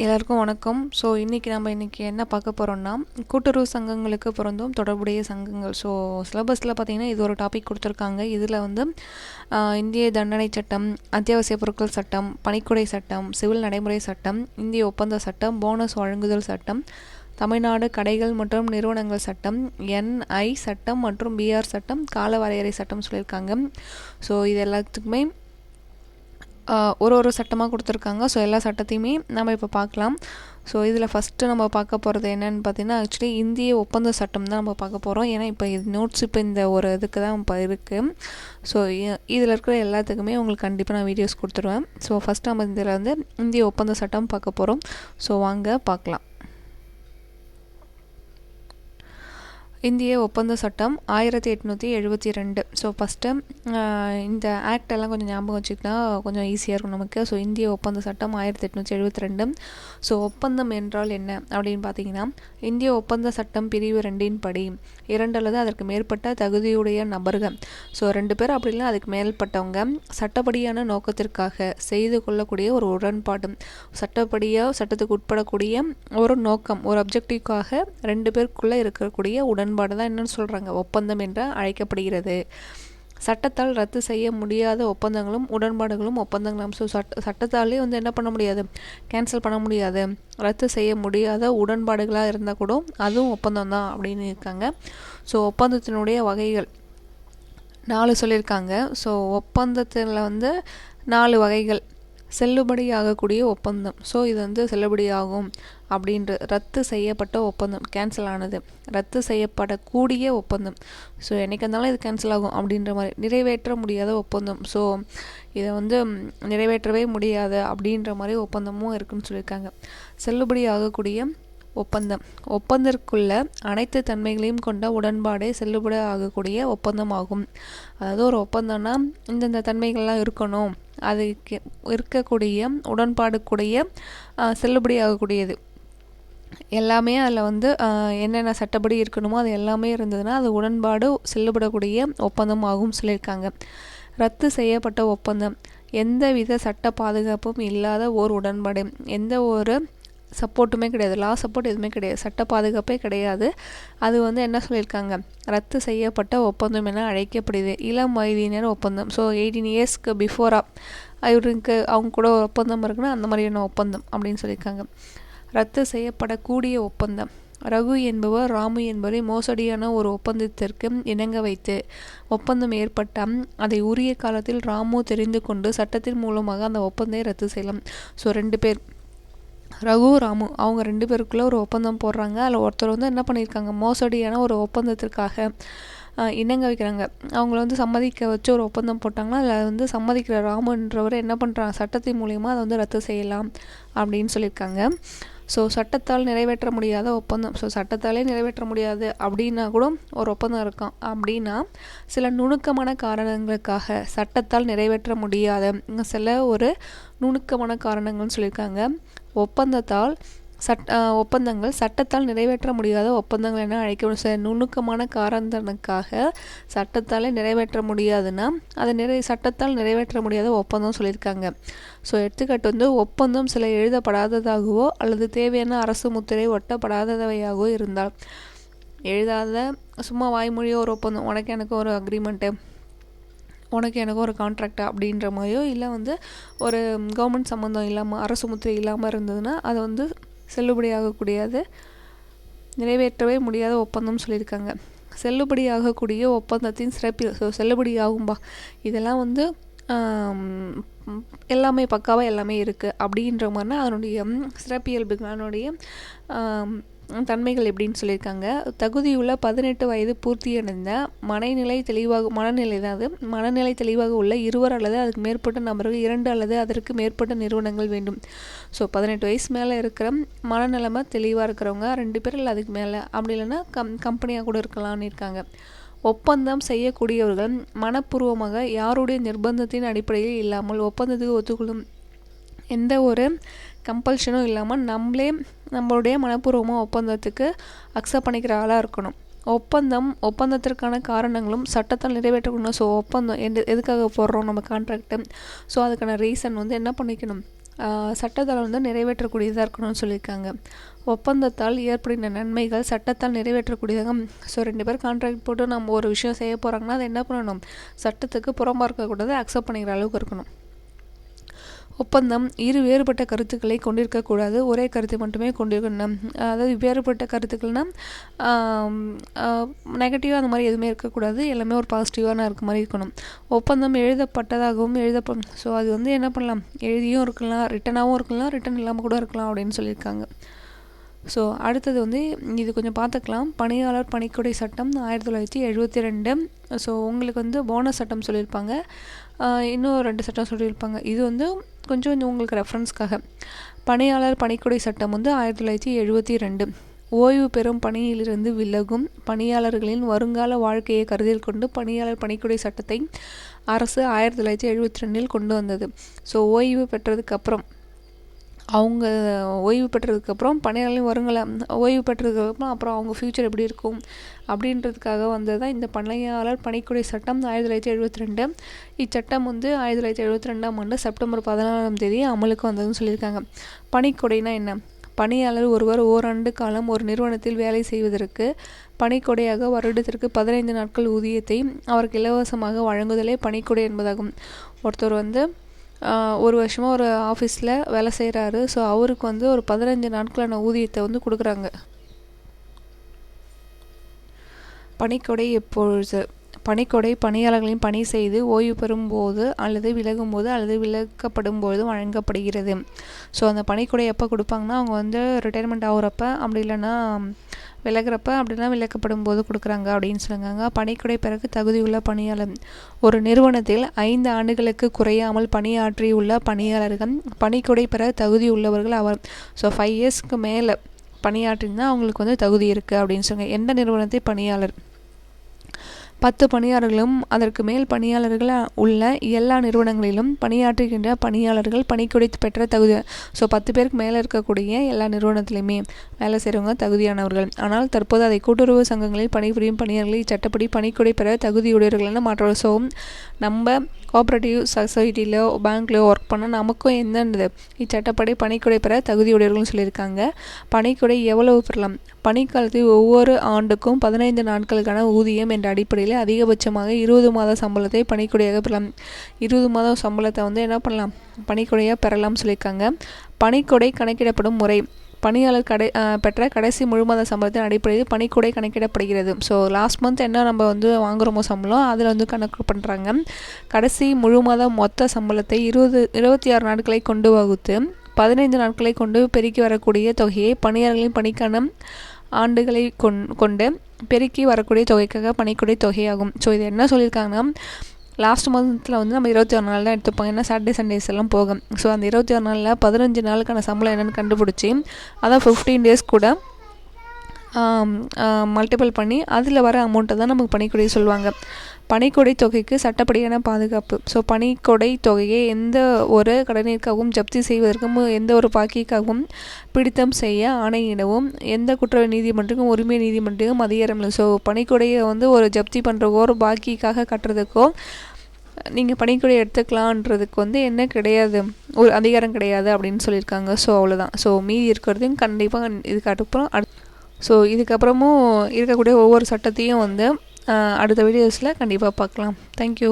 எல்லாருக்கும் வணக்கம். ஸோ இன்றைக்கி என்ன பார்க்க போகிறோம்னா, கூட்டுறவு சங்கங்களுக்கு பொருந்தும் தொடர்புடைய சங்கங்கள். ஸோ சிலபஸில் பார்த்திங்கன்னா இது ஒரு டாபிக் கொடுத்துருக்காங்க. இதில் வந்து இந்திய தண்டனை சட்டம், அத்தியாவசிய பொருட்கள் சட்டம், பணிக்குடை சட்டம், சிவில் நடைமுறை சட்டம், இந்திய ஒப்பந்த சட்டம், போனஸ் வழங்குதல் சட்டம், தமிழ்நாடு கடைகள் மற்றும் நிறுவனங்கள் சட்டம், NI சட்டம் மற்றும் BR சட்டம், கால வரையறை சட்டம் சொல்லியிருக்காங்க. ஸோ இது எல்லாத்துக்குமே ஒரு சட்டமாக கொடுத்துருக்காங்க. ஸோ எல்லா சட்டத்தையுமே நம்ம இப்போ பார்க்கலாம். ஸோ இதில் ஃபஸ்ட்டு நம்ம பார்க்க போகிறது என்னென்னு பார்த்தீங்கன்னா, ஆக்சுவலி இந்திய ஒப்பந்த சட்டம் தான் நம்ம பார்க்க போகிறோம். ஏன்னா இப்போ இது நோட்ஸ் இப்போ இந்த ஒரு இதுக்கு தான் இப்போ இருக்குது. ஸோ இதில் இருக்கிற எல்லாத்துக்குமே உங்களுக்கு கண்டிப்பாக நான் வீடியோஸ் கொடுத்துருவேன். ஸோ ஃபஸ்ட்டு நம்ம இதில் வந்து இந்திய ஒப்பந்த சட்டம் பார்க்க போகிறோம். ஸோ வாங்க பார்க்கலாம். இந்திய ஒப்பந்த சட்டம் 1872. ஸோ ஃபஸ்ட்டு இந்த ஆக்ட் எல்லாம் கொஞ்சம் ஞாபகம் வச்சுக்கிட்டா கொஞ்சம் ஈஸியாக இருக்கும் நமக்கு. ஸோ இந்திய ஒப்பந்த சட்டம் 1872. ஸோ ஒப்பந்தம் என்றால் என்ன அப்படின்னு பார்த்தீங்கன்னா, இந்திய ஒப்பந்த சட்டம் பிரிவு 2 படி 2 அல்லது அதற்கு மேற்பட்ட தகுதியுடைய நபர்கள், ஸோ 2 பேர் அப்படி இல்லை அதுக்கு மேற்பட்டவங்க சட்டப்படியான நோக்கத்திற்காக செய்து கொள்ளக்கூடிய ஒரு உடன்பாடு, சட்டத்துக்கு உட்படக்கூடிய ஒரு நோக்கம், ஒரு அப்ஜெக்டிவ்காக 2 பேருக்குள்ளே இருக்கக்கூடிய உடன்பாடு தான் என்னன்னு சொல்கிறாங்க, ஒப்பந்தம் என்று அழைக்கப்படுகிறது. சட்டத்தால் ரத்து செய்ய முடியாத ஒப்பந்தங்களும் உடன்பாடுகளும் ஒப்பந்தங்களும். ஸோ சட்டத்தாலே வந்து என்ன பண்ண முடியாது, கேன்சல் பண்ண முடியாது, ரத்து செய்ய முடியாத உடன்பாடுகளாக இருந்தால் கூட அதுவும் ஒப்பந்தம் தான் அப்படின்னு இருக்காங்க. ஸோ ஒப்பந்தத்தினுடைய வகைகள் 4 சொல்லியிருக்காங்க. ஸோ ஒப்பந்தத்தில் வந்து 4 வகைகள். செல்லுபடியாகக்கூடிய ஒப்பந்தம். ஸோ இது வந்து செல்லுபடியாகும் அப்படின்ற ரத்து செய்யப்பட்ட ஒப்பந்தம், கேன்சல் ஆனது. ரத்து செய்யப்படக்கூடிய ஒப்பந்தம், ஸோ என்றைக்கு இருந்தாலும் இது கேன்சல் ஆகும் அப்படின்ற மாதிரி. நிறைவேற்ற முடியாத ஒப்பந்தம், ஸோ இதை வந்து நிறைவேற்றவே முடியாது அப்படின்ற மாதிரி ஒப்பந்தமும் இருக்குன்னு சொல்லியிருக்காங்க. செல்லுபடியாகக்கூடிய ஒப்பந்தம், ஒப்பந்தத்திற்குள்ள அனைத்து தன்மைகளையும் கொண்ட உடன்பாடே செல்லுபடி ஆகக்கூடிய ஒப்பந்தம் ஆகும். அதாவது ஒரு ஒப்பந்தம்னா இந்தந்த தன்மைகள்லாம் இருக்கணும், அதுக்கு இருக்கக்கூடிய உடன்பாடுக்கூடிய செல்லுபடி ஆகக்கூடியது எல்லாமே அதில் வந்து என்னென்ன சட்டப்படி இருக்கணுமோ அது எல்லாமே இருந்ததுன்னா அது உடன்பாடு செல்லுபடக்கூடிய ஒப்பந்தம் ஆகும் சொல்லியிருக்காங்க. ரத்து செய்யப்பட்ட ஒப்பந்தம் எந்தவித சட்ட பாதுகாப்பும் இல்லாத ஓர் உடன்பாடு, எந்த ஒரு சப்போர்ட்டுமே கிடையாது, லா சப்போர்ட் எதுவுமே கிடையாது, சட்ட பாதுகாப்பே கிடையாது. அது வந்து என்ன சொல்லியிருக்காங்க, ரத்து செய்யப்பட்ட ஒப்பந்தம் என அழைக்கப்படுது. இளம் வயதினர் ஒப்பந்தம், ஸோ 18 இயர்ஸ்க்கு பிஃபோராக இவருக்கு அவங்க கூட ஒரு ஒப்பந்தம் இருக்குன்னா அந்த மாதிரியான ஒப்பந்தம் அப்படின்னு சொல்லியிருக்காங்க. ரத்து செய்யப்படக்கூடிய ஒப்பந்தம், ரகு என்பவர் ராமு என்பவரை மோசடியான ஒரு ஒப்பந்தத்திற்கு இணங்க வைத்து ஒப்பந்தம் ஏற்பட்டால் அதை உரிய காலத்தில் ராமு தெரிந்து கொண்டு சட்டத்தின் மூலமாக அந்த ஒப்பந்தத்தை ரத்து செய்யலாம். ஸோ 2 பேர், ரகு ராமு, அவங்க 2 பேருக்குள்ளே ஒரு ஒப்பந்தம் போடுறாங்க. அதில் ஒருத்தர் வந்து என்ன பண்ணியிருக்காங்க, மோசடியான ஒரு ஒப்பந்தத்திற்காக இணங்க வைக்கிறாங்க. அவங்கள வந்து சம்மதிக்க வச்சு ஒரு ஒப்பந்தம் போட்டாங்கன்னா அதில் வந்து சம்மதிக்கிற ராமுன்றவர் என்ன பண்ணுறாங்க, சட்டத்தின் மூலியமாக அதை வந்து ரத்து செய்யலாம் அப்படின்னு சொல்லியிருக்காங்க. ஸோ சட்டத்தால் நிறைவேற்ற முடியாத ஒப்பந்தம், ஸோ சட்டத்தாலே நிறைவேற்ற முடியாது அப்படின்னா கூட ஒரு ஒப்பந்தம் இருக்கான் அப்படின்னா சில நுணுக்கமான காரணங்களுக்காக சட்டத்தால் நிறைவேற்ற முடியாத சில ஒரு நுணுக்கமான காரணங்கள்னு சொல்லியிருக்காங்க. ஒப்பந்தங்கள் சட்டத்தால் நிறைவேற்ற முடியாத ஒப்பந்தங்கள் என அழைக்கப்படும். சில நுணுக்கமான காரணத்துக்காக சட்டத்தாலே நிறைவேற்ற முடியாதுன்னா அதை சட்டத்தால் நிறைவேற்ற முடியாத ஒப்பந்தம் சொல்லியிருக்காங்க. ஸோ எடுத்துக்காட்டு வந்து ஒப்பந்தம் சில எழுதப்படாததாகவோ அல்லது தேவையான அரசு முத்திரை ஒட்டப்படாதவையாகவோ இருந்தால், எழுதாத சும்மா வாய்மொழியோ ஒரு ஒப்பந்தம், உனக்கு எனக்கு ஒரு அக்ரிமெண்ட்டு, உனக்கு எனக்கு ஒரு கான்ட்ராக்ட் அப்படின்ற மாதிரியோ, இல்லை வந்து ஒரு கவர்மெண்ட் சம்மந்தம் இல்லாமல் அரசு முத்திரை இல்லாமல் இருந்ததுன்னா அதை வந்து செல்லுபடியாகக்கூடியது, நிறைவேற்றவே முடியாத ஒப்பந்தம் சொல்லியிருக்காங்க. செல்லுபடியாகக்கூடிய ஒப்பந்தத்தின் சிறப்பியல், ஸோ செல்லுபடியாகும்பா இதெல்லாம் வந்து எல்லாமே பக்காவாக எல்லாமே இருக்குது அப்படின்ற மாதிரினா அதனுடைய சிறப்பியல்புகள், அதனுடைய தன்மைகள் எப்படின்னு சொல்லியிருக்காங்க. தகுதியுள்ள 18 வயது பூர்த்தியடைந்த மனநிலை தெளிவாக உள்ள 2 அல்லது அதுக்கு மேற்பட்ட நபர்கள் 2 அல்லது அதற்கு மேற்பட்ட நிறுவனங்கள் வேண்டும். ஸோ 18 வயசு மேலே இருக்கிற மனநிலைமை தெளிவாக இருக்கிறவங்க 2 பேர் இல்லை அதுக்கு மேலே, அப்படி இல்லைன்னா கம்பெனியாக கூட இருக்கலாம்னு இருக்காங்க. ஒப்பந்தம் செய்யக்கூடியவர்கள் மனப்பூர்வமாக யாருடைய நிர்பந்தத்தின் அடிப்படையில் இல்லாமல் ஒப்பந்தத்துக்கு ஒத்துக்கொள்ளும் எந்த ஒரு கம்பல்ஷனும் இல்லாமல் நம்மளுடைய மனப்பூர்வமாக ஒப்பந்தத்துக்கு அக்செப்ட் பண்ணிக்கிற ஆளாக இருக்கணும். ஒப்பந்தத்திற்கான காரணங்களும் சட்டத்தால் நிறைவேற்றக்கூடாது. ஸோ ஒப்பந்தம் எதுக்காக போடுறோம் நம்ம கான்ட்ராக்டு, ஸோ அதுக்கான ரீசன் வந்து என்ன பண்ணிக்கணும், சட்டத்தால் வந்து நிறைவேற்றக்கூடியதாக இருக்கணும்னு சொல்லியிருக்காங்க. ஒப்பந்தத்தால் ஏற்படுகின்ற நன்மைகள் சட்டத்தால் நிறைவேற்றக்கூடியதாக. ஸோ 2 பேர் கான்ட்ராக்ட் போட்டு நம்ம ஒரு விஷயம் செய்ய போகிறாங்கன்னா அது என்ன பண்ணணும், சட்டத்துக்கு புறம்பாக இருக்கக்கூடாது, அக்செப்ட் பண்ணிக்கிற அளவுக்கு இருக்கணும். ஒப்பந்தம் வேறுபட்ட கருத்துக்களை கொண்டிருக்கக்கூடாது, ஒரே கருத்தை மட்டுமே கொண்டிருக்கணும். அதாவது வேறுபட்ட கருத்துக்கள்னால் நெகட்டிவாக அந்த மாதிரி எதுவுமே இருக்கக்கூடாது, எல்லாமே ஒரு பாசிட்டிவான இருக்க மாதிரி இருக்கணும். ஒப்பந்தம் எழுதப்பட்டதாகவும் ஸோ அது வந்து என்ன பண்ணலாம், எழுதியும் இருக்கலாம், ரிட்டனாகவும் இருக்கலாம், ரிட்டன் இல்லாமல் கூட இருக்கலாம் அப்படின்னு சொல்லியிருக்காங்க. ஸோ அடுத்தது வந்து இது கொஞ்சம் பார்த்துக்கலாம். பணியாளர் பணிக்கொடை சட்டம் 1972. ஸோ உங்களுக்கு வந்து போனஸ் சட்டம் சொல்லியிருப்பாங்க, இன்னும் 2 சட்டம் சொல்லியிருப்பாங்க. இது வந்து கொஞ்சம் உங்களுக்கு ரெஃபரன்ஸ்க்காக. பணியாளர் பணிக்கொடை சட்டம் வந்து 1972. ஓய்வு பெறும் பணியிலிருந்து விலகும் பணியாளர்களின் வருங்கால வாழ்க்கையை கருத்தில் கொண்டு பணியாளர் பணிக்கொடை சட்டத்தை அரசு 1972 கொண்டு வந்தது. ஸோ ஓய்வு பெற்றதுக்கப்புறம் அவங்க ஓய்வு பெற்றதுக்கப்புறம் பணியாளர்களின் வருங்கால ஓய்வு பெற்றதுக்கப்புறம் அப்புறம் அவங்க ஃப்யூச்சர் எப்படி இருக்கும் அப்படின்றதுக்காக வந்தது தான் இந்த பணியாளர் பணிக்கொடை சட்டம் 1972. இச்சட்டம் வந்து 1972 செப்டம்பர் 14 அமலுக்கு வந்ததுன்னு சொல்லியிருக்காங்க. பணிக்கொடைனா என்ன? பணியாளர் ஒருவர் ஓராண்டு காலம் ஒரு நிறுவனத்தில் வேலை செய்வதற்கு பணிக்கொடையாக வருடத்திற்கு 15 நாட்கள் ஊதியத்தை அவருக்கு இலவசமாக வழங்குதலே பணிக்கொடை என்பதாகும். ஒருத்தர் வந்து ஒரு வருஷமாக ஒரு ஆஃபீஸில் வேலை செய்கிறாரு. ஸோ அவருக்கு வந்து ஒரு 15 நாட்களான ஊதியத்தை வந்து கொடுக்குறாங்க. பணிக்கொடை எப்பொழுது? பணிக்கொடை பணியாளர்களின் பணி செய்து ஓய்வு பெறும்போது அல்லது விலகும்போது அல்லது விலக்கப்படும் போது வழங்கப்படுகிறது. ஸோ அந்த பணிக்கொடை எப்போ கொடுப்பாங்கன்னா அவங்க வந்து ரிட்டையர்மெண்ட் ஆகுறப்ப, அப்படி இல்லைன்னா விலகிறப்ப, அப்படின்னா விலக்கப்படும் போது கொடுக்குறாங்க அப்படின்னு சொல்லுறாங்க. பணிக்கொடை பிறகு தகுதியுள்ள பணியாளர். ஒரு நிறுவனத்தில் 5 ஆண்டுகளுக்கு குறையாமல் பணியாற்றியுள்ள பணியாளர்கள் பணிக்கொடை பெற தகுதி உள்ளவர்கள் அவர். ஸோ 5 இயர்ஸ்க்கு மேலே பணியாற்றினா அவங்களுக்கு வந்து தகுதி இருக்குது அப்படின்னு சொல்லுங்க. எந்த நிறுவனத்தை பணியாளர் 10 பணியாளர்களும் அதற்கு மேல் பணியாளர்கள் உள்ள எல்லா நிறுவனங்களிலும் பணியாற்றுகின்ற பணியாளர்கள் பணிக்கொடை பெற்ற தகுதி. ஸோ 10 பேருக்கு மேலே இருக்கக்கூடிய எல்லா நிறுவனத்திலையுமே வேலை செய்கிறவங்க தகுதியானவர்கள். ஆனால் தற்போது அதை கூட்டுறவு சங்கங்களில் பணிபுரியும் பணியாளர்கள் இச்சட்டப்படி பணிக்கொடை பெற தகுதியுடையவர்கள்னு மாற்ற. ஸோ நம்ம கோஆப்ரேட்டிவ் சொசைட்டிலோ பேங்க்லையோ ஒர்க் பண்ணால் நமக்கும் என்னது இச்சட்டப்படி பணிக்கொடை பெற தகுதியுடையவர்கள்னு சொல்லியிருக்காங்க. பணிக்கொடை எவ்வளவு பெறலாம்? பணிக்காலத்தில் ஒவ்வொரு ஆண்டுக்கும் 15 நாட்களுக்கான ஊதியம் என்ற அடிப்படையில் அதிகபட்சமாக 20 மாத சம்பளத்தை பணிக்கொடையாக பெறலாம். 20 மாத சம்பளத்தை வந்து என்ன பண்ணலாம், பணிக்கொடையாக பெறலாம்னு சொல்லியிருக்காங்க. பணிக்கொடை கணக்கிடப்படும் முறை. பணியாளர் பெற்ற கடைசி முழு மாத சம்பளத்தின் அடிப்படையில் பணிக்கொடை கணக்கிடப்படுகிறது. ஸோ லாஸ்ட் மந்த் என்ன நம்ம வந்து வாங்குகிறோமோ சம்பளம் அதில் வந்து கணக்கு பண்ணுறாங்க. கடைசி முழு மாத மொத்த சம்பளத்தை 26 நாட்களை கொண்டு வகுத்து 15 நாட்களை கொண்டு பெருக்கி வரக்கூடிய தொகையை பணியாளர்களின் பணிக்கான ஆண்டுகளை கொண்டு பெருக்கி வரக்கூடிய தொகைக்காக பணிக்கொடை தொகையாகும். ஸோ இது என்ன சொல்லியிருக்காங்கன்னா, லாஸ்ட் மந்தில் வந்து நம்ம 26 நாள் தான் எடுத்துப்பாங்க, ஏன்னா சாட்டர்டே சண்டேஸ் எல்லாம் போகும். ஸோ அந்த 26 நாளில் 15 நாளுக்கான சம்பளம் என்னென்னு கண்டுபிடிச்சி அதான் 15 டேஸ் கூட மல்டிபிள் பண்ணி அதில் வர அமௌண்ட்டை தான் நமக்கு பணிக்கொடை சொல்லுவாங்க. பணிக்கொடை தொகைக்கு சட்டப்படியான பாதுகாப்பு. ஸோ பணிக்கொடை தொகையை எந்த ஒரு கடனிற்காகவும் ஜப்தி செய்வதற்கும் எந்த ஒரு பாக்கிக்காகவும் பிடித்தம் செய்ய ஆணையிடவும் எந்த குற்ற நீதிமன்றக்கும் உரிமை நீதிமன்றக்கும் அதிகாரம் இல்லை. ஸோ பணிக்கொடையை வந்து ஒரு ஜப்தி பண்ணுறக்கோ ஒரு பாக்கிக்காக கட்டுறதுக்கோ நீங்கள் பணிக்கொடை எடுத்துக்கலான்றதுக்கு வந்து என்ன கிடையாது, ஒரு அதிகாரம் கிடையாது அப்படின்னு சொல்லியிருக்காங்க. ஸோ அவ்வளோதான். ஸோ மீதி இருக்கிறதையும் கண்டிப்பாக இதுக்கப்புறமும் இருக்கக்கூடிய ஒவ்வொரு சட்டத்தையும் வந்து அடுத்த வீடியோஸில் கண்டிப்பாக பார்க்கலாம். தேங்க்யூ.